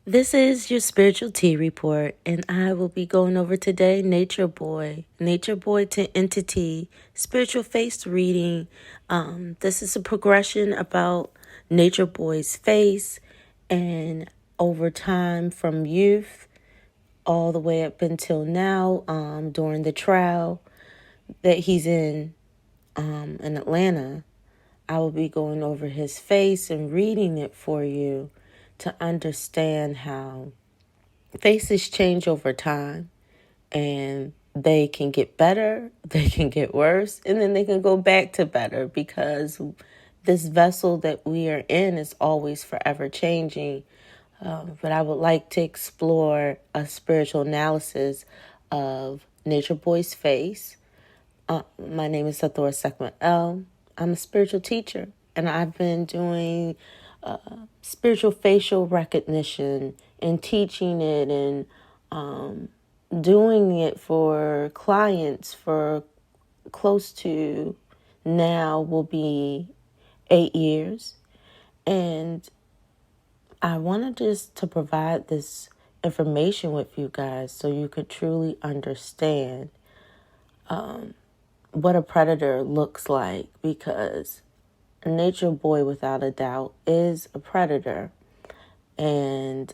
This is your spiritual tea report, and I will be going over today Nature Boy to Entity, spiritual face reading. This is a progression about Nature Boy's face and over time from youth all the way up until now, during the trial that he's in Atlanta. I will be going over his face and reading it for you to understand how faces change over time, and they can get better, they can get worse, and then they can go back to better because this vessel that we are in is always forever changing. But I would like to explore a spiritual analysis of Nature Boy's face. My name is Hathor Sekhmet. I'm a spiritual teacher, and I've been doing spiritual facial recognition and teaching it and doing it for clients for close to now will be 8 years. And I wanted just to provide this information with you guys so you could truly understand what a predator looks like, because Nature Boy, without a doubt, is a predator. And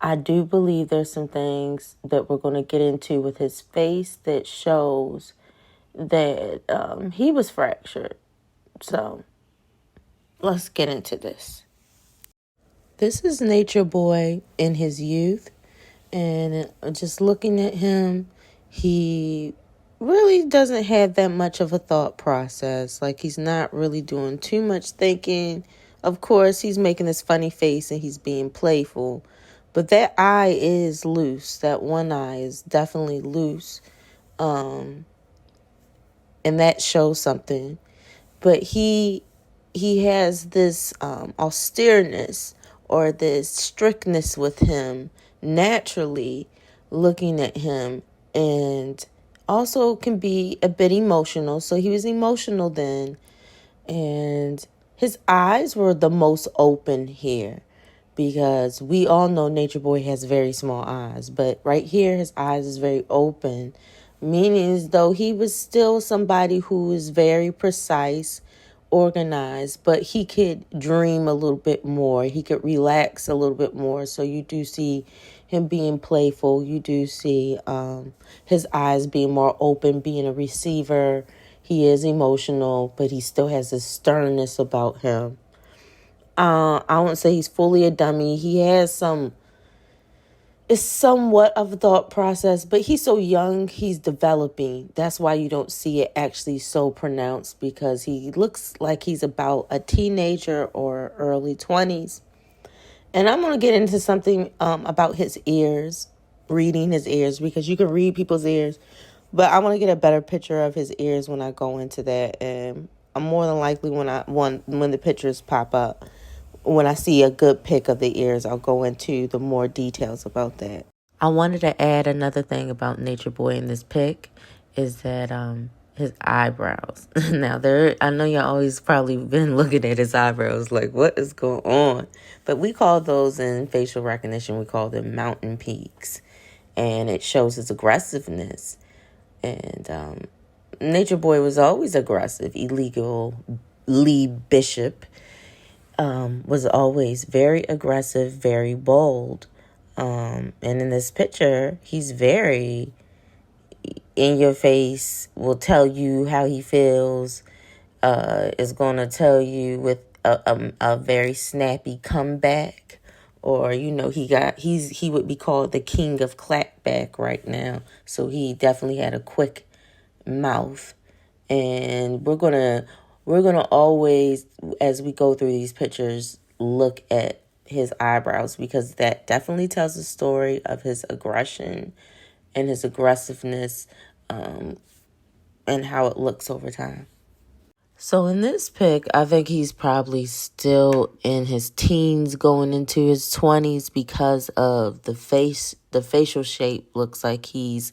I do believe there's some things that we're going to get into with his face that shows that he was fractured. So let's get into this. This is Nature Boy in his youth. And just looking at him, he really doesn't have that much of a thought process. Like, he's not really doing too much thinking. Of course, he's making this funny face and he's being playful. But that eye is loose. That one eye is definitely loose. And that shows something. But he has this austereness or this strictness with him naturally, looking at him, and also can be a bit emotional. So he was emotional then, and his eyes were the most open here, because we all know Nature Boy has very small eyes, but right here his eyes is very open, meaning as though he was still somebody who is very precise, organized, but he could dream a little bit more. He could relax a little bit more. So you do see him being playful. You do see his eyes being more open, being a receiver. He is emotional, but he still has this sternness about him. I won't say he's fully a dummy. He has it's somewhat of a thought process, but he's so young, he's developing. That's why you don't see it actually so pronounced, because he looks like he's about a teenager or early 20s. And I'm going to get into something about his ears, reading his ears, because you can read people's ears. But I want to get a better picture of his ears when I go into that. And I'm more than likely when the pictures pop up, when I see a good pic of the ears, I'll go into the more details about that. I wanted to add another thing about Nature Boy in this pic is that his eyebrows. Now I know y'all always probably been looking at his eyebrows like, what is going on? But we call those, in facial recognition, we call them mountain peaks, and it shows his aggressiveness. And Nature Boy was always aggressive. Illegal Lee Bishop was always very aggressive, very bold. And in this picture, he's very in your face, will tell you how he feels, is going to tell you with a very snappy comeback. Or, he would be called the king of clapback right now. So he definitely had a quick mouth. And we're gonna always, as we go through these pictures, look at his eyebrows, because that definitely tells the story of his aggression and his aggressiveness, and how it looks over time. So in this pic, I think he's probably still in his teens, going into his 20s, because of the face. The facial shape looks like he's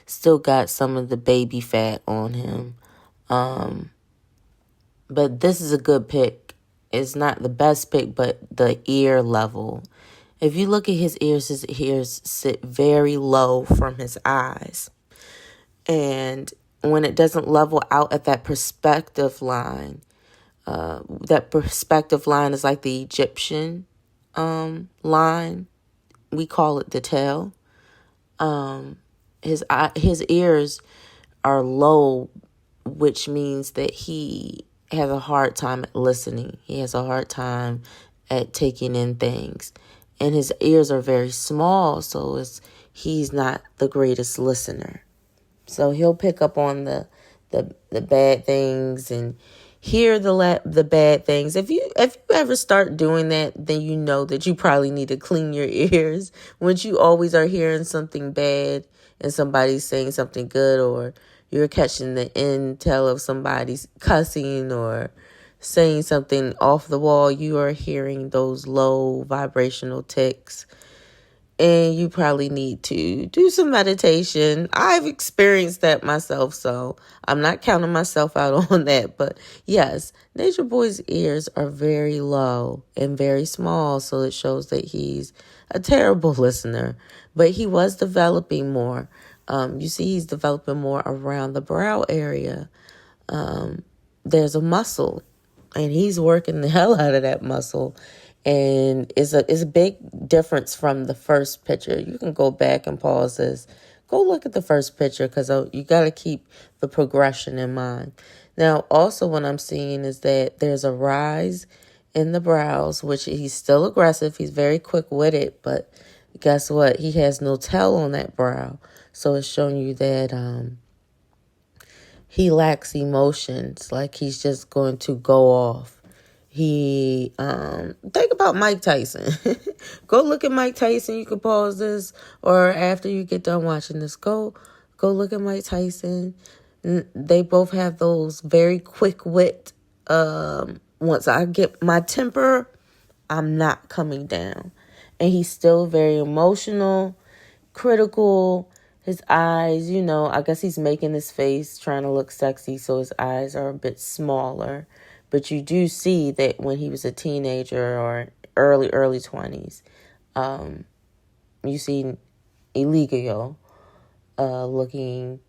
still got some of the baby fat on him. But this is a good pic. It's not the best pic, but the ear level If you look at his ears sit very low from his eyes. And when it doesn't level out at that perspective line is like the Egyptian line. We call it the tail. His ears are low, which means that he has a hard time at listening. He has a hard time at taking in things. And his ears are very small, so he's not the greatest listener. So he'll pick up on the bad things and hear the bad things. If you ever start doing that, then you know that you probably need to clean your ears. Once you always are hearing something bad and somebody's saying something good, or you're catching the intel of somebody's cussing or saying something off the wall, you are hearing those low vibrational ticks. And you probably need to do some meditation. I've experienced that myself, so I'm not counting myself out on that. But yes, Nature Boy's ears are very low and very small, so it shows that he's a terrible listener. But he was developing more. You see he's developing more around the brow area. There's a muscle, and he's working the hell out of that muscle. And it's a big difference from the first picture. You can go back and pause this. Go look at the first picture, because you got to keep the progression in mind. Now, also what I'm seeing is that there's a rise in the brows, which he's still aggressive. He's very quick-witted, but guess what? He has no tail on that brow. So it's showing you that he lacks emotions, like he's just going to go off. He, think about Mike Tyson. Go look at Mike Tyson. You can pause this, or after you get done watching this, go look at Mike Tyson. They both have those very quick wit. Once I get my temper, I'm not coming down. And he's still very emotional, critical. His eyes, I guess he's making his face, trying to look sexy, so his eyes are a bit smaller. But you do see that when he was a teenager or early 20s, you see Eligio looking,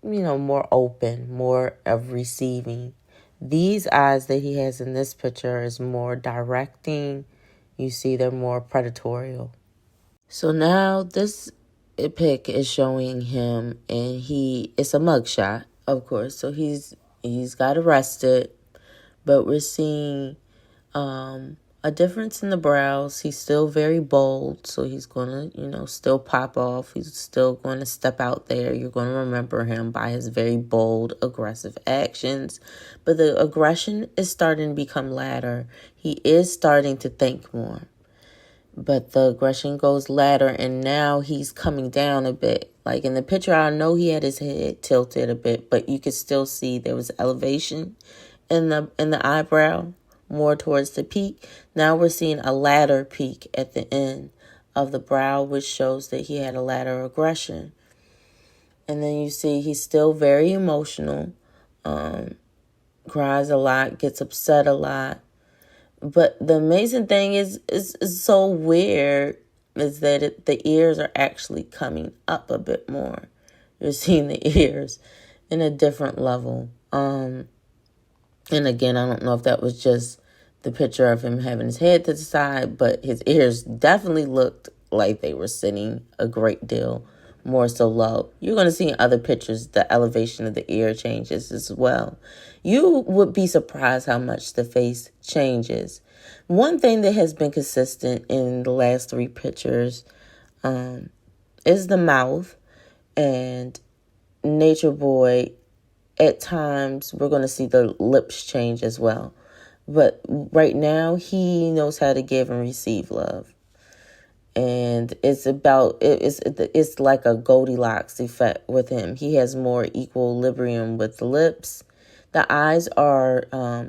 more open, more of receiving. These eyes that he has in this picture is more directing. You see they're more predatory. So now this pic is showing him, and it's a mugshot, of course. So he's got arrested. But we're seeing a difference in the brows. He's still very bold, so he's going to, still pop off. He's still going to step out there. You're going to remember him by his very bold, aggressive actions. But the aggression is starting to become louder. He is starting to think more. But the aggression goes louder, and now he's coming down a bit. Like in the picture, I know he had his head tilted a bit, but you could still see there was elevation in the eyebrow, more towards the peak. Now we're seeing a latter peak at the end of the brow, which shows that he had a latter aggression. And then you see he's still very emotional, cries a lot, gets upset a lot. But the amazing thing is so weird is that the ears are actually coming up a bit more. You're seeing the ears in a different level. And again, I don't know if that was just the picture of him having his head to the side, but his ears definitely looked like they were sitting a great deal more so low. You're going to see in other pictures the elevation of the ear changes as well. You would be surprised how much the face changes. One thing that has been consistent in the last three pictures is the mouth. And Nature Boy, at times, we're going to see the lips change as well. But right now, he knows how to give and receive love. And it's like a Goldilocks effect with him. He has more equilibrium with the lips. The eyes are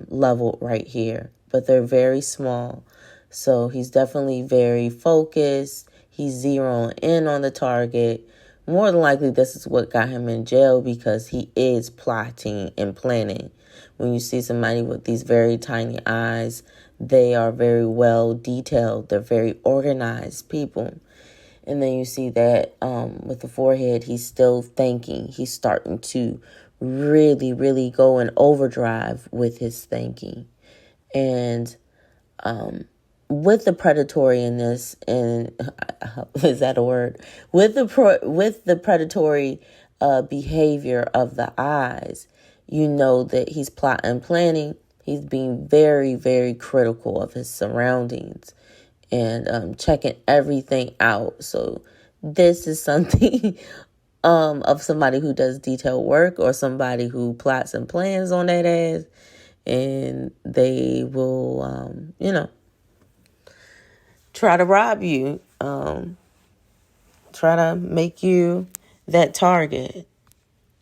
leveled right here, but they're very small. So he's definitely very focused. He's zeroing in on the target. More than likely, this is what got him in jail, because he is plotting and planning. When you see somebody with these very tiny eyes, they are very well detailed. They're very organized people. And then you see that with the forehead, he's still thinking. He's starting to really, really go in overdrive with his thinking. And with the predatory in this, and is that a word? With the predatory behavior of the eyes, you know that he's plotting and planning. He's being very, very critical of his surroundings and checking everything out. So this is something of somebody who does detailed work, or somebody who plots and plans on that ass, and they will, try to rob you, try to make you that target.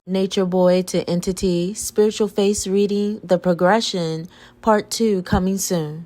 Nature Boy to Entity, Spiritual Face Reading, The Progression, Part 2 coming soon.